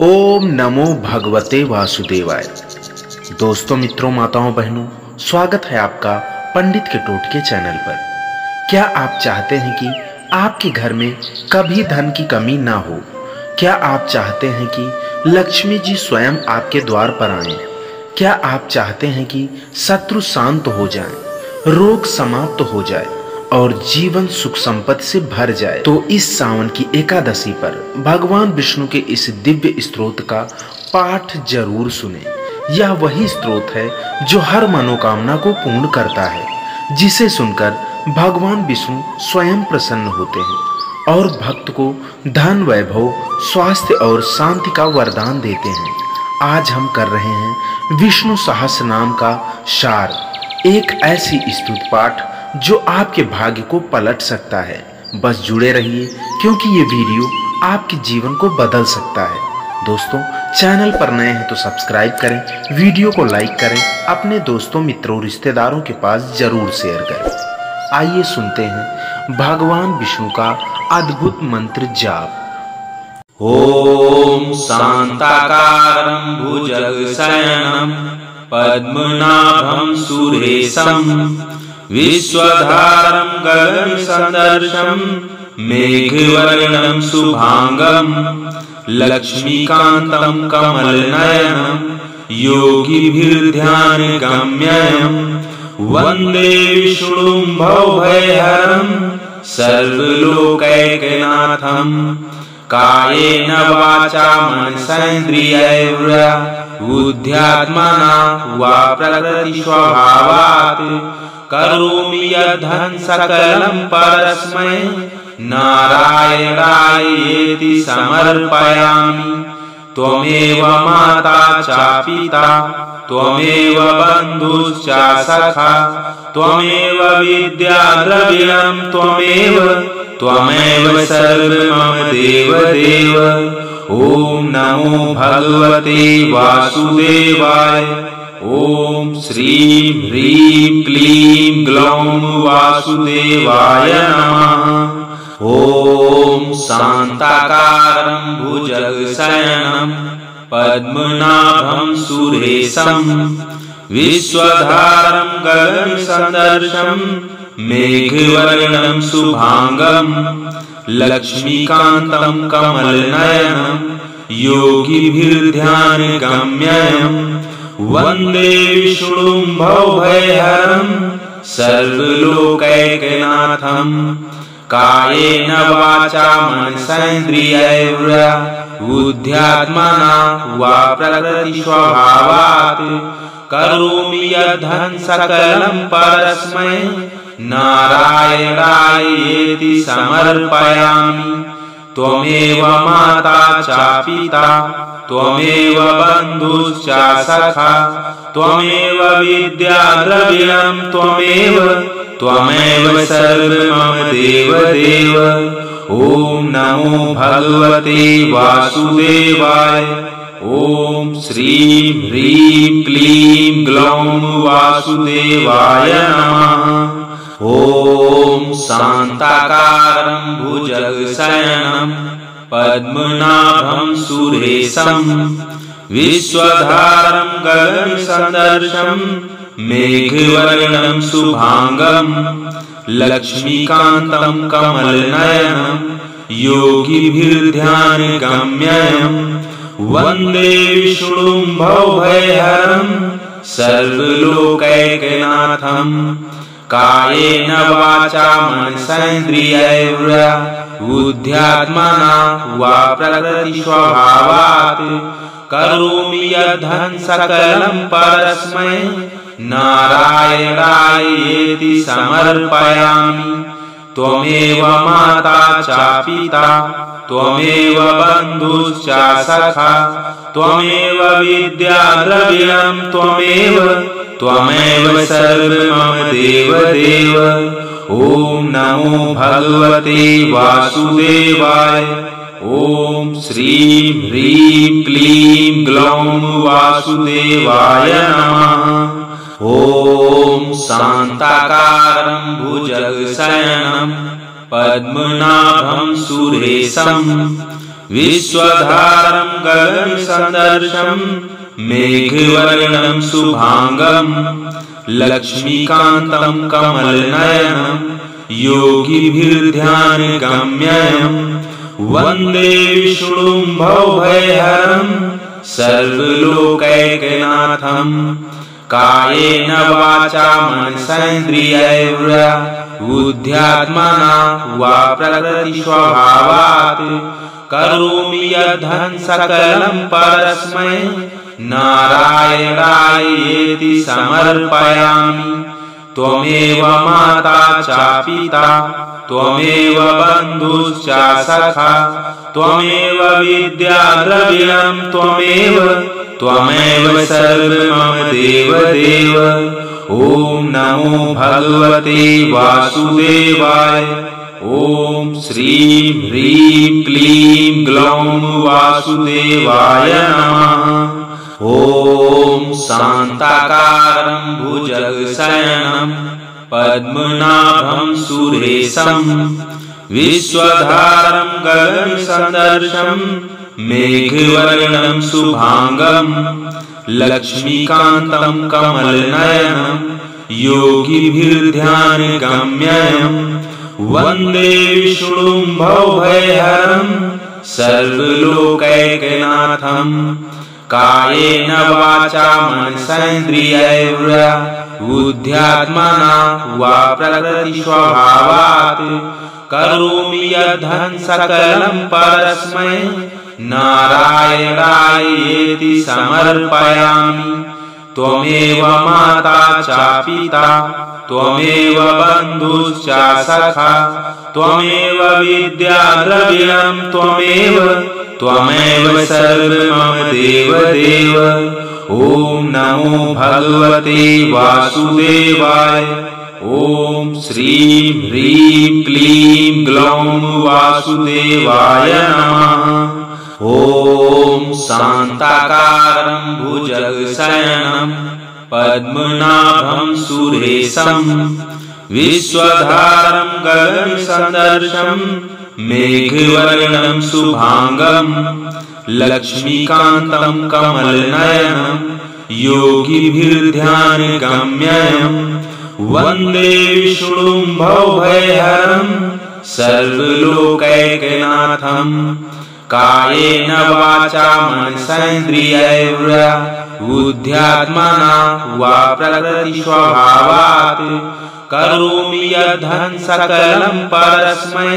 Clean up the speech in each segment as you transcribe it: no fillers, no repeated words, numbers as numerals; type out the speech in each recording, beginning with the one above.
ओम नमो भगवते वासुदेवाय। दोस्तों, मित्रों, माताओं, बहनों, स्वागत है आपका पंडित के टोटके चैनल पर। क्या आप चाहते हैं कि आपके घर में कभी धन की कमी ना हो? क्या आप चाहते हैं कि लक्ष्मी जी स्वयं आपके द्वार पर आएं? क्या आप चाहते हैं कि शत्रु शांत हो जाएं, रोग समाप्त हो जाए और जीवन सुख संपत्ति से भर जाए? तो इस सावन की एकादशी पर भगवान विष्णु के इस दिव्य स्तोत्र का पाठ जरूर सुने। यह वही स्तोत्र है जो हर मनोकामना को पूर्ण करता है, जिसे सुनकर भगवान विष्णु स्वयं प्रसन्न होते हैं और भक्त को धन, वैभव, स्वास्थ्य और शांति का वरदान देते हैं। आज हम कर रहे हैं विष्णु सहस्त्र नाम का सार, एक ऐसी स्तुति पाठ जो आपके भाग्य को पलट सकता है। बस जुड़े रहिए, क्योंकि ये वीडियो आपके जीवन को बदल सकता है। दोस्तों, चैनल पर नए हैं तो सब्सक्राइब करें, वीडियो को लाइक करें, अपने दोस्तों, मित्रों, रिश्तेदारों के पास जरूर शेयर करें। आइए सुनते हैं भगवान विष्णु का अद्भुत मंत्र जाप। ओम शांताकारं भुजगशयनं पद्मनाभं सुरेशं विश्वधारं गगनसदृशं मेघवर्णं शुभांगं लक्ष्मीकान्तं कमलनयनं योगिभिर्ध्यानगम्यं वन्दे विष्णुं भवभयहरं सर्वलोकैकनाथं। कायेन वाचा मनसेन्द्रियैर्वा बुद्ध्यात्मना वा प्रकृतिस्वभावात् करोमि यद्धं सकलं परस्मै नारायणायेति समर्पयामि। त्वमेव माता च पिता, त्वमेव बन्धुश्च सखा, त्वमेव विद्या द्रविणं, त्वमेव सर्वमम देवदेव। ओम नमो भगवते वासुदेवाय। ओम श्रीं ह्रीं क्लीं ग्लौं वासुदेवाय नमः। ओम शांताकारं भुजगशयनं पद्मनाभं सुरेशं विश्वधारं गगनसदृशं मेघवर्णं शुभांगं लक्ष्मीकान्तं कमलनयनं योगिभिर्ध्यानगम्यं वन्दे विष्णुं भवभयहरं सर्वलोकैकनाथं। कायेन वाचा मनसेन्द्रियैर्वा बुद्ध्यात्मना वा प्रकृतिस्वभावात् करोमि यद्धं सकलं परस्मै नारायणायेति समर्पयामि। त्वमेव माता च पिता, त्वमेव बन्धुश्च सखा, त्वमेव विद्या द्रविणं, त्वमेव सर्वमम देवदेव। ओम नमो भगवते वासुदेवाय। ओम श्रीं ह्रीं क्लीं ग्लौं वासुदेवाय नमः। ओम शांताकारं भुजगशयनं पद्मनाभं सुरेशं विश्वधारं गगनसदृशं मेघवर्णं शुभांगं लक्ष्मीकान्तं कमलनयनं योगिभिर्ध्यानगम्यं वन्दे विष्णुं भवभयहरं सर्वलोकैकनाथं। कायेन वाचा मनसेन्द्रियैर्वा बुद्ध्यात्मना वा प्रकृतिस्वभावात् करोमि यद्धं सकलं परस्मै नारायणायेति समर्पयामि। त्वमेव माता च पिता, त्वमेव बन्धुश्च सखा, त्वमेव विद्या द्रविणं, त्वमेव सर्वमम देवदेव। ओम नमो भगवते वासुदेवाय। ओम श्रीं ह्रीं क्लीं ग्लौं वासुदेवाय नमः। ओम शांताकारं भुजगशयनं पद्मनाभं सुरेशं विश्वधारं गगनसदृशं मेघवर्णं शुभांगं लक्ष्मीकान्तं कमलनयनं योगिभिर्ध्यानगम्यं वन्दे विष्णुं भवभयहरं सर्वलोकैकनाथं कायेन वाचा मनसेन्द्रियैर्वा बुद्ध्यात्मना वा प्रकृतिस्वभावात् करोमि यद्धं सकलं परस्मै नारायणायेति समर्पयामि। त्वमेव माता च पिता त्वमेव बन्धुश्च सखा त्वमेव विद्याद्रविणं त्वमेव सर्वमम देवदेव। ॐ नमो भगवते वासुदेवाय। ॐ श्रीं ह्रीं क्लीं ग्लौं वासुदेवाय नमः। ॐ शान्ताकारं भुजगशयनं पद्मनाभं सुरेशं विश्वधारं गगनसदृशं मेघवर्णं शुभांगं लक्ष्मीकान्तं कमलनयनं योगिभिर्ध्यानगम्यं वन्दे विष्णुं भवभयहरं सर्वलोकैकनाथं कायेन वाचा मनसेन्द्रियैर्वा बुद्ध्यात्मना वा प्रकृतिस्वभावात् करोमि यद्धं सकलं परस्मै नारायणायेति समर्पयामि। त्वमेव माता च पिता त्वमेव बन्धुश्च सखा त्वमेव विद्याद्रविणं त्वमेव सर्वमम देवदेव। ॐ नमो भगवते वासुदेवाय। ॐ श्रीं ह्रीं क्लीं ग्लौं वासुदेवाय नमः। ॐ शान्ताकारं भुजगशयनं पद्मनाभं सुरेशं विश्वधारं गगनसदृशं मेघवर्णं शुभांगं लक्ष्मीकान्तं कमलनयनं योगिभिर्ध्यानगम्यं वन्दे विष्णुं भवभयहरं सर्वलोकैकनाथं कायेन वाचा मनसेन्द्रियैर्वा बुद्ध्यात्मना वा प्रकृतिस्वभावात् करोमि यद्धं सकलं परस्मै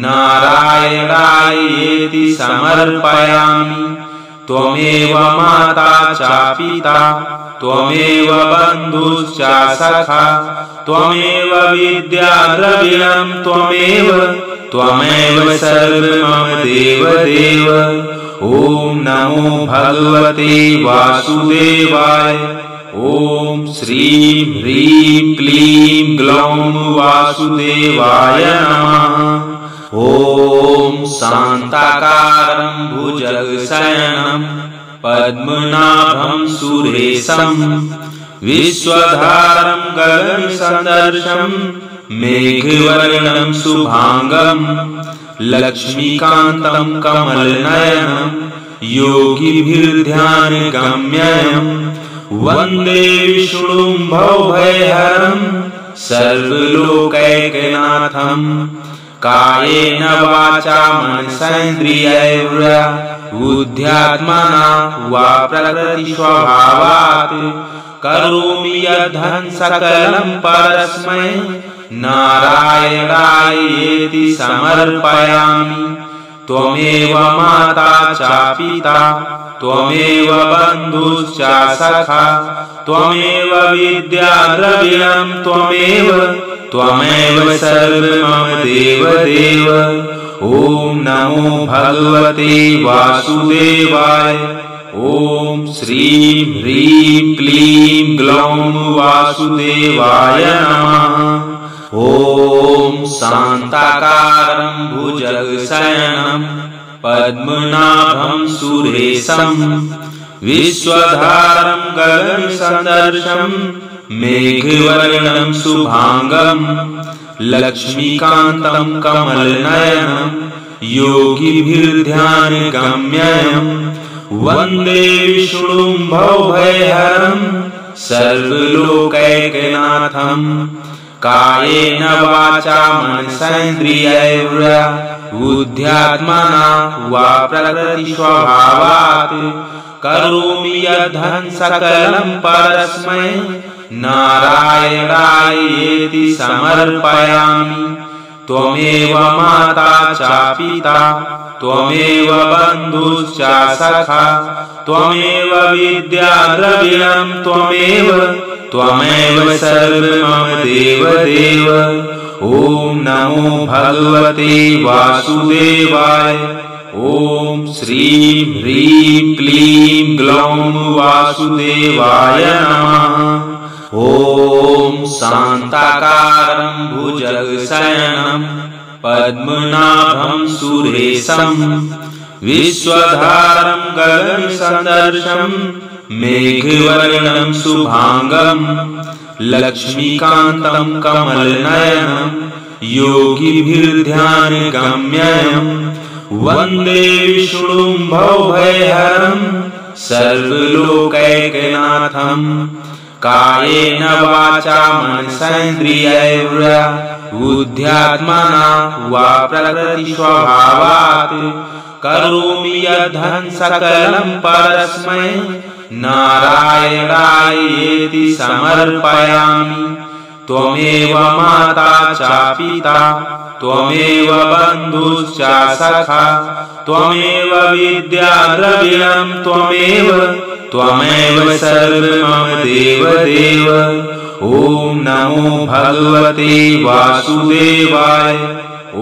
नारायणायेति समर्पयामि। त्वमेव माता च पिता त्वमेव बन्धुश्च सखा त्वमेव विद्याद्रविणं त्वमेव सर्वमम देवदेव। ॐ नमो भगवते वासुदेवाय। ॐ श्रीं ह्रीं क्लीं ग्लौं वासुदेवाय नमः। ॐ शान्ताकारं भुजगशयनं पद्मनाभं सुरेशं विश्वधारं गगनसदृशं मेघवर्णं शुभांगं लक्ष्मीकान्तं कमलनयनं योगिभिर्ध्यानगम्यं वन्दे विष्णुं भवभयहरं सर्वलोकैकनाथं कायेन वाचा मनसेन्द्रियैर्वा बुद्ध्यात्मना वा प्रकृतिस्वभावात् करोमि यद्धं सकलं परस्मै नारायणायेति समर्पयामि। त्वमेव माता च पिता त्वमेव बन्धुश्च सखा त्वमेव विद्याद्रविणं त्वमेव सर्वमम देवदेव। ॐ नमो भगवते वासुदेवाय। ॐ श्रीं ह्रीं क्लीं ग्लौं वासुदेवाय नमः। ॐ शान्ताकारं भुजगशयनं पद्मनाभं सुरेशं विश्वधारं गगनसदृशं मेघवर्णं शुभांगं लक्ष्मीकान्तं कमलनयनं योगिभिर्ध्यानगम्यं वन्दे विष्णुं भवभयहरं सर्वलोकैकनाथं कायेन वाचा मनसेन्द्रियैर्वा बुद्ध्यात्मना वा प्रकृतिस्वभावात् करोमि यद्धं सकलं परस्मै नारायणायेति समर्पयामि। त्वमेव माता च पिता त्वमेव बन्धुश्च सखा त्वमेव विद्याद्रविणं त्वमेव सर्वमम देवदेव। ॐ नमो भगवते वासुदेवाय। ॐ श्रीं ह्रीं क्लीं ग्लौं वासुदेवाय नमः। ॐ शान्ताकारं भुजगशयनं पद्मनाभं सुरेशं विश्वधारं गगनसदृशं मेघवर्णं शुभांगं लक्ष्मीकान्तं कमलनयनं योगिभिर्ध्यानगम्यं वन्दे विष्णुं भवभयहरं सर्वलोकैकनाथं कायेन वाचा मनसेन्द्रियैर्वा बुद्ध्यात्मना वा प्रकृतिस्वभावात् करोमि यद्धं सकलं परस्मै नारायणायेति समर्पयामि। त्वमेव माता च पिता त्वमेव बन्धुश्च सखा त्वमेव विद्याद्रविणं त्वमेव सर्वमम देवदेव। ॐ नमो भगवते वासुदेवाय।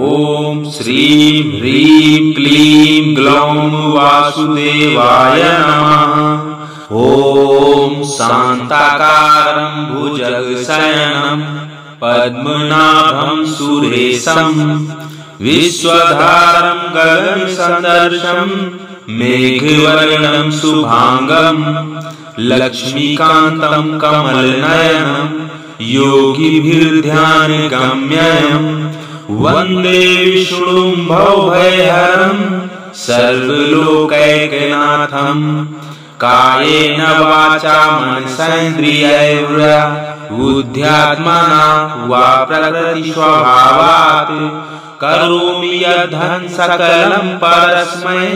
ॐ श्रीं ह्रीं क्लीं ग्लौं वासुदेवाय नमः। ॐ शान्ताकारं भुजगशयनं पद्मनाभं सुरेशं विश्वधारं गगनसदृशं मेघवर्णं शुभांगं लक्ष्मीकान्तं कमलनयनं योगिभिर्ध्यानगम्यं वन्दे विष्णुं भवभयहरं सर्वलोकैकनाथं कायेन वाचा मनसेन्द्रियैर्वा बुद्ध्यात्मना वा प्रकृतिस्वभावात् करोमि यद्धं सकलं परस्मै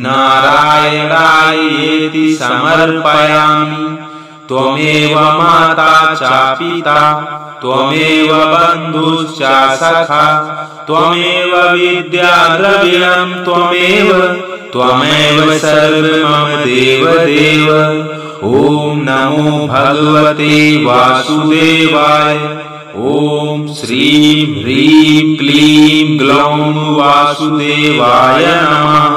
नारायणायेति समर्पयामि। त्वमेव माता च पिता त्वमेव बन्धुश्च सखा त्वमेव विद्याद्रविणं त्वमेव सर्वमम देवदेव। ॐ नमो भगवते वासुदेवाय। ॐ श्रीं ह्रीं क्लीं ग्लौं वासुदेवाय नमः।